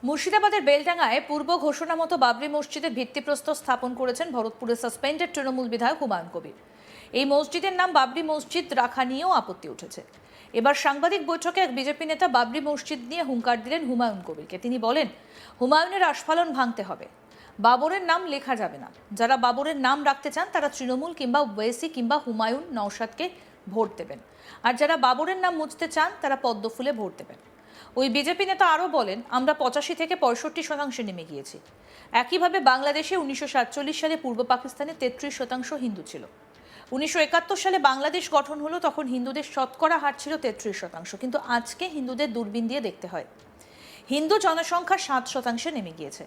মুর্শিদাবাদের বেলডাঙ্গায় পূর্ব ঘোষণা মতো বাবরি মসজিদের ভিত্তিপ্রস্তর স্থাপন করেছেন ভরতপুরের সাসপেন্ডেড তৃণমূল বিধায়ক হুমায়ুন কবির। এই মসজিদের নাম বাবরি মসজিদ রাখা নিয়েও আপত্তি উঠেছে। এবার সাংবাদিক বৈঠকে এক বিজেপি নেতা বাবরি মসজিদ নিয়ে হুঙ্কার দিলেন হুমায়ুন কবিরকে। তিনি বলেন, হুমায়ুনের আস্ফালন ভাঙতে হবে, বাবরের নাম লেখা যাবে না। যারা বাবরের নাম রাখতে চান তারা তৃণমূল কিংবা ওয়েসি কিংবা হুমায়ুন নওশাদকে ভোট দেবেন, আর যারা বাবরের নাম মুছতে চান তারা পদ্মফুলে ভোট দেবেন। ওই বিজেপি নেতা আরও বলেন, আমরা 85 থেকে 65% নেমে গিয়েছি। একইভাবে বাংলাদেশে 1947 সালে পূর্ব পাকিস্তানে 33% হিন্দু ছিল। 1971 সালে বাংলাদেশ গঠন হলো, তখন হিন্দুদের শতকরা হার ছিল 33%, কিন্তু আজকে হিন্দুদের দূরবীন দিয়ে দেখতে হয়। হিন্দু জনসংখ্যা 7% নেমে গিয়েছে।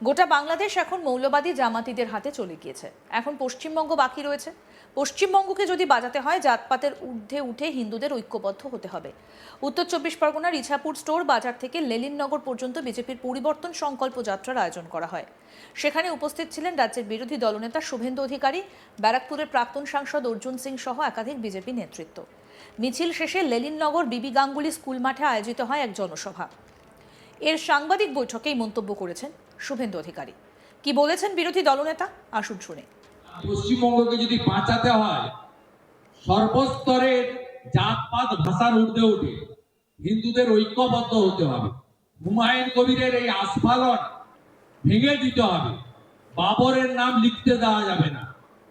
গোটা বাংলাদেশ এখন মৌলবাদী জামাতিদের হাতে চলে গিয়েছে। এখন পশ্চিমবঙ্গ বাকি রয়েছে। পশ্চিমবঙ্গকে যদি বাঁচাতে হয়, জাতপাতের ঊর্ধ্বে উঠে হিন্দুদের ঐক্যবদ্ধ হতে হবে। উত্তর 24 পরগনার ইছাপুর স্টোর বাজার থেকে লেলিননগর পর্যন্ত বিজেপির পরিবর্তন সংকল্প যাত্রার আয়োজন করা হয়। সেখানে উপস্থিত ছিলেন রাজ্যের বিরোধী দলনেতা শুভেন্দু অধিকারী, ব্যারাকপুরের প্রাক্তন সাংসদ অর্জুন সিং সহ একাধিক বিজেপি নেতৃত্ব। মিছিল শেষে লেলিননগর বিবি গাঙ্গুলি স্কুল মাঠে আয়োজিত হয় এক জনসভা। এর সাংবাদিক বৈঠকেই মন্তব্য করেছেন শুভেন্দু অধিকারী। কি বলেছেন বিরোধী দলনেতা, আসুন শুনে। পশ্চিমবঙ্গকে যদি বাঁচাতে হয়, সর্বস্তরের জাতপাত ভাষার ঊর্ধ্বে উঠে হিন্দুদের ঐক্যবদ্ধ হতে হবে। হুমায়ুন কবিরের এই আস্ফালন ভেঙে দিতে হবে। বাবরের নাম লিখতে দেওয়া যাবে না।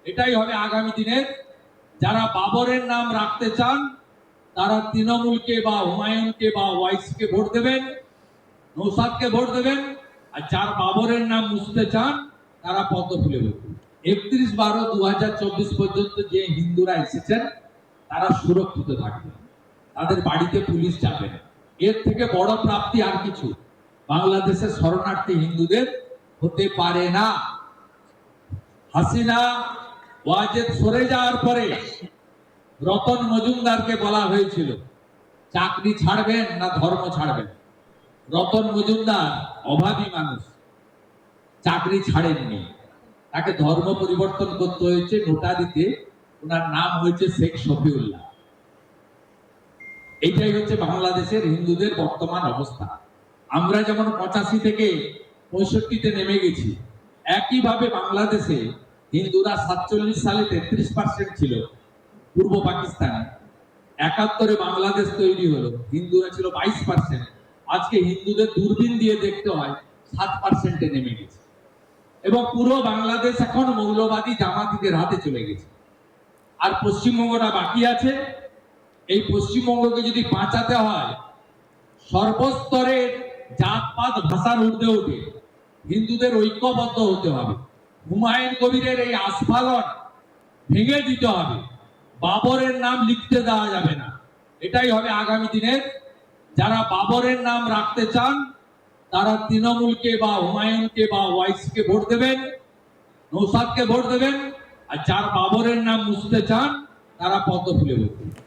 এটাই হবে আগামী দিনের। যারা বাবরের নাম রাখতে চান তারা তৃণমূলকে বা হুমায়ুনকে বা ওয়াইসিকে ভোট দেবেন, নৌসাদকে ভোট দেবেন, আর যার বাবরের নাম মুছতে চান তারা পদ্মফুলে ভোট দেবেন। 31/12/2024 পর্যন্ত যে হিন্দুরা এসেছেন তারা সুরক্ষিত থাকবেন, তাদের বাড়িতে পুলিশ যাবে না। এর থেকে বড় প্রাপ্তি আর কিছু বাংলাদেশের শরণার্থী হিন্দুদের হতে পারে না। হাসিনা ওয়াজেদ সরে যাওয়ার পরে রতন মজুমদারকে বলা হয়েছিল চাকরি ছাড়বেন না ধর্ম ছাড়বেন। রতন মজুমদার অভাবী মানুষ, চাকরি ছাড়েননি, তাকে ধর্ম পরিবর্তন করতে হয়েছে। নোটারিতে ওনার নাম হয়েছে শেখ শফিউল্লাহ। এইটাই হচ্ছে বাংলাদেশের হিন্দুদের বর্তমান অবস্থা। আমরা যেমন 85 থেকে 65-তে নেমে গেছি, একইভাবে বাংলাদেশে হিন্দুরা 47 সালে 33% ছিল পূর্ব পাকিস্তানে। 71-এ বাংলাদেশ তৈরি হলো, হিন্দুরা ছিল 22%। আজকে হিন্দুদের দূরবীন দিয়ে দেখতে হয় 7%-এ নেমে গেছে, এবং পুরো বাংলাদেশ এখন মৌলবাদী জামাতিদের হাতে চলে গেছে। আর পশ্চিমবঙ্গটা বাকি আছে। এই পশ্চিমবঙ্গকে যদি বাঁচাতে হয়, সর্বস্তরের জাতপাত ভাষার ঊর্ধ্বে উঠে হিন্দুদের ঐক্যবদ্ধ হতে হবে। হুমায়ুন কবিরের এই আস্ফালন ভেঙে দিতে হবে। বাবরের নাম লিখতে দেওয়া যাবে না। এটাই হবে আগামী দিনের। যারা বাবরের নাম রাখতে চান তারা তৃণমূলকে বা হুমায়ুনকে বা ওয়াইসিকে ভোট দেবেন, নৌসাদকে ভোট দেবেন, আর যার বাবরের নাম মুছতে চান তারা পদ্মফুলে ভোট দেবেন।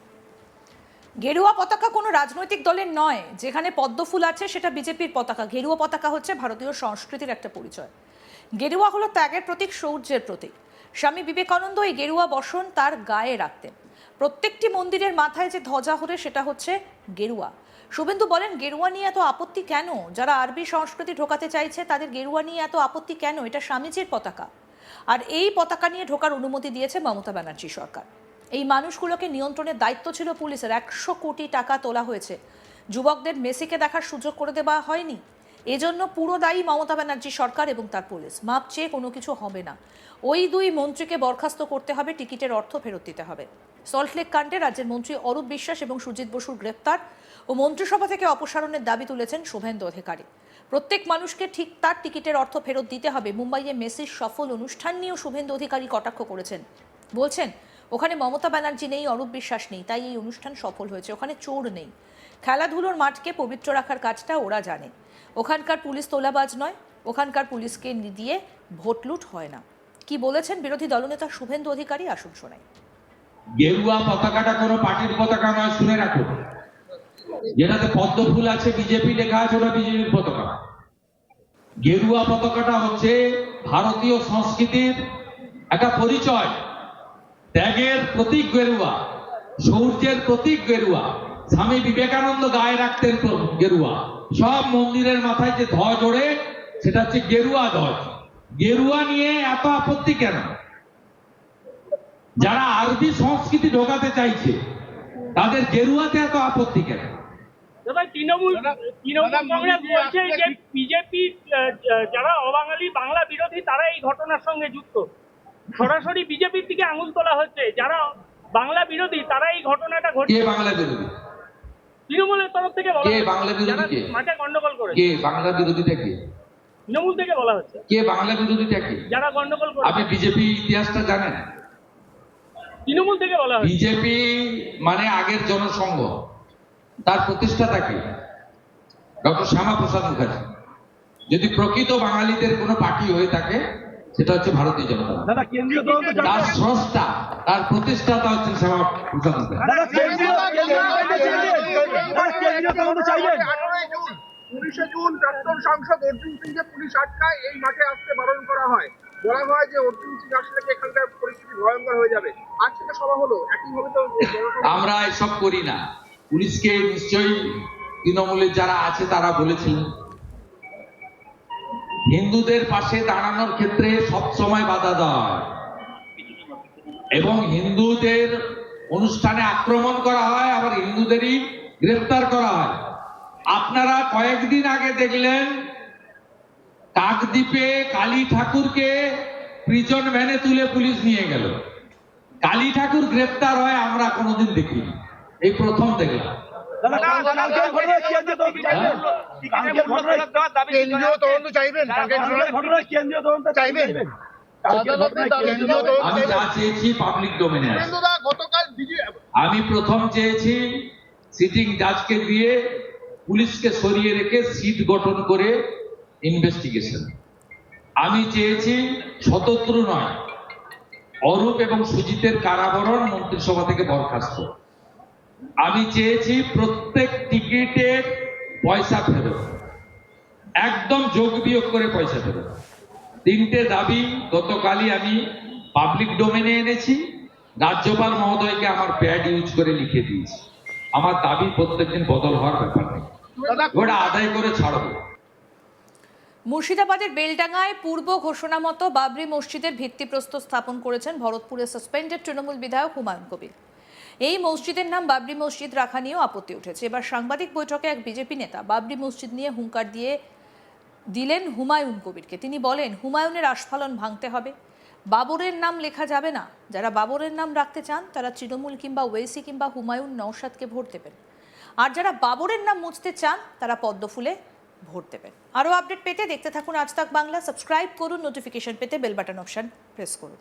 গেরুয়া পতাকা কোনো রাজনৈতিক দলের নয়। যেখানে পদ্মফুল আছে সেটা বিজেপির পতাকা। গেরুয়া পতাকা হচ্ছে ভারতীয় সংস্কৃতির একটা পরিচয়। গেরুয়া হলো ত্যাগের প্রতীক, শৌর্যের প্রতীক। স্বামী বিবেকানন্দ এই গেরুয়া বসন তার গায়ে রাখতেন। প্রত্যেকটি মন্দিরের মাথায় যে ধ্বজা হরে সেটা হচ্ছে গেরুয়া। শুভেন্দু বলেন, গেরুয়া নিয়ে এত আপত্তি কেন? যারা আরবি সংস্কৃতি ঢোকাতে চাইছে তাদের গেরুয়া নিয়ে এত আপত্তি কেন? এটা স্বামীজির পতাকা, আর এই পতাকা নিয়ে ঢোকার অনুমতি দিয়েছে মমতা ব্যানার্জি সরকার। এই মানুষগুলোকে নিয়ন্ত্রণের দায়িত্ব ছিল পুলিশের। 100 কোটি টাকা তোলা হয়েছে। যুবকদের মেসিকে দেখার সুযোগ করে দেওয়া হয়নি। এজন্য পুরো দায়ী মমতা ব্যানার্জি সরকার এবং তার পুলিশ। মাপ চেয়ে কোনো কিছু হবে না। ওই 2 মন্ত্রীকে বরখাস্ত করতে হবে, টিকিটের অর্থ ফেরত দিতে হবে। সল্টলেক কাণ্ডে রাজ্যের মন্ত্রী অরূপ বিশ্বাস এবং সুজিত বসুর গ্রেপ্তার ও মন্ত্রিসভা থেকে অপসারণের দাবি তুলেছেন শুভেন্দু অধিকারী। প্রত্যেক মানুষকে ঠিক তার টিকিটের অর্থ ফেরত দিতে হবে। মুম্বাইয়ে মেসির সফল অনুষ্ঠান নিয়েও শুভেন্দু অধিকারী কটাক্ষ করেছেন। বলছেন, ওখানে মমতা ব্যানার্জি নেই, অরূপ বিশ্বাস নেই, তাই এই অনুষ্ঠান সফল হয়েছে। ওখানে চোর নেই। খেলাধুলোর মাঠকে পবিত্র রাখার কাজটা ওরা জানে। ওখানকার পুলিশ তোলাবাজ নয়, ওখানকার পুলিশকে দিয়ে ভোট লুট হয় না। কি বলেছেন বিরোধী দলনেতা শুভেন্দু অধিকারী, আসুন শোনাই। গেরুয়া পতাকাটা কোনো পার্টির পতাকা নয়, শুনে রাখো। যেটাতে পদ্মফুল আছে, বিজেপি লেখা আছে, ওটা বিজেপির পতাকা। গেরুয়া পতাকাটা হচ্ছে ভারতীয় সংস্কৃতির একটা পরিচয়। ত্যাগের প্রতীক গেরুয়া, শৌর্যের প্রতীক গেরুয়া। স্বামী বিবেকানন্দ গায়ে রাখতেন গেরুয়া। সব মন্দিরের মাথায় যে ধ্বজ ওড়ে সেটা হচ্ছে গেরুয়া ধ্বজ। গেরুয়া নিয়ে এত আপত্তি কেন? যারা আরবি সংস্কৃতি ঢোকাতে চাইছে তাদের গেরুয়াতে এত আপত্তি কেন? দাদা তৃণমূল কংগ্রেস বলছে যে বিজেপি যারা অবাঙালি বাংলা বিরোধী তারা এই ঘটনার সঙ্গে যুক্ত। সরাসরি বিজেপির দিকে আঙুল তোলা হচ্ছে, যারা বাংলা বিরোধী তারা এই ঘটনাটা কে ঘটছে। বাংলা বিরোধী? তৃণমূলের তরফ থেকে বলা কে হচ্ছে, বাংলা বিরোধী যারা কে? মাঠে গন্ডগোল করে। কে বাংলা বিরোধীটা কে? তৃণমূল থেকে বলা হচ্ছে কে বাংলা বিরোধীটা কে? যারা গন্ডগোল করে। আপনি বিজেপি ইতিহাসটা জানেন? তৃণমূল থেকে বলা হচ্ছে। বিজেপি মানে আগের জনসংঘ, তার প্রতিষ্ঠাতা কে? ডক্টর শ্যামাপ্রসাদ মুখার্জি। যদি প্রকৃত বাঙালিদের কোনো পার্টি হয়ে থাকে সেটা হচ্ছে ভারতীয় জনতা পার্টি। দাদা কেন্দ্রীয় তদন্ত তার স্রষ্টা, তার প্রতিষ্ঠাতা হচ্ছেন শ্যামাপ্রসাদ মুখার্জি। দাদা কেন্দ্রীয় তদন্ত চাইবেন। 19 জুন প্রাক্তন সাংসদ অর্জুন সিংকে পুলিশ আটকায়, এই মাঠে আসতে বারণ করা হয়। বলা হয় যে অর্জুন সিং আসলে কি এখানকার পরিস্থিতি ভয়ঙ্কর হয়ে যাবে। আজকে তো সভা হলো, একইভাবে তো আমরা এসব করি না। পুলিশকে নিশ্চয়ই তৃণমূলের যারা আছে তারা বলেছিলেন। হিন্দুদের পাশে দাঁড়ানোর ক্ষেত্রে সবসময় বাধা দেওয়া হয় এবং হিন্দুদের অনুষ্ঠানে আক্রমণ করা হয়, আবার হিন্দুদেরই গ্রেফতার করা হয়। আপনারা কয়েকদিন আগে দেখলেন কাকদ্বীপে কালী ঠাকুরকে প্রিজন ভ্যানে তুলে পুলিশ নিয়ে গেল। কালী ঠাকুর গ্রেফতার হয় আমরা কোনোদিন দেখিনি, এই প্রথম দেখলাম। দাদা কালকের ঘটনায় কেন্দ্রীয় তদন্ত চাইবেন। কালকের ঘটনায় কেন্দ্রীয় তদন্ত চাইবেন। কালকের ঘটনায় কেন্দ্রীয় তদন্ত চাইবেন। কালকের ঘটনায় কেন্দ্রীয় তদন্ত আমি যা চেয়েছি পাবলিক ডোমেনে আছে। সুরেন্দ্রদা গতকাল আমি প্রথম চেয়েছি সিটিং জাজকে দিয়ে পুলিশকে সরিয়ে রেখে সিট গঠন করে ইনভেস্টিগেশন। আমি চেয়েছি শতদ্রু নয়, অরূপ এবং সুজিতের কারাবরণ, মন্ত্রিসভা থেকে বরখাস্ত। আমি চেয়েছি প্রত্যেক টিকিটের পয়সা ফেরত, একদম যোগ বিয়োগ করে পয়সা ফেরত। তিনটে দাবি গতকালই আমি পাবলিক ডোমেনে এনেছি। রাজ্যপাল মহোদয়কে আমার প্যাড ইউজ করে লিখে দিয়েছি। আমার দাবি প্রত্যেকদিন বদল হওয়ার ব্যাপার নেই, ওটা আদায় করে ছাড়বো। মুর্শিদাবাদের বেলডাঙ্গায় পূর্ব ঘোষণা মতো বাবরি মসজিদের ভিত্তিপ্রস্তর স্থাপন করেছেন ভরতপুরের সাসপেন্ডেড তৃণমূল বিধায়ক হুমায়ুন কবির। এই মসজিদের নাম বাবরি মসজিদ রাখা নিয়েও আপত্তি উঠেছে। এবার সাংবাদিক বৈঠকে এক বিজেপি নেতা বাবরি মসজিদ নিয়ে হুঙ্কার দিলেন হুমায়ুন কবিরকে। তিনি বলেন, হুমায়ুনের আস্ফালন ভাঙতে হবে, বাবরের নাম লেখা যাবে না। যারা বাবরের নাম রাখতে চান তারা তৃণমূল কিংবা ওয়েসি কিংবা হুমায়ুন নওশাদকে ভোট দেবেন, আর যারা বাবরের নাম মুছতে চান তারা পদ্মফুলে ভোট দেবেন। আরও আপডেট পেতে দেখতে থাকুন আজ তাক বাংলা। সাবস্ক্রাইব করুন, নোটিফিকেশন পেতে বেল বাটন অপশন প্রেস করুন।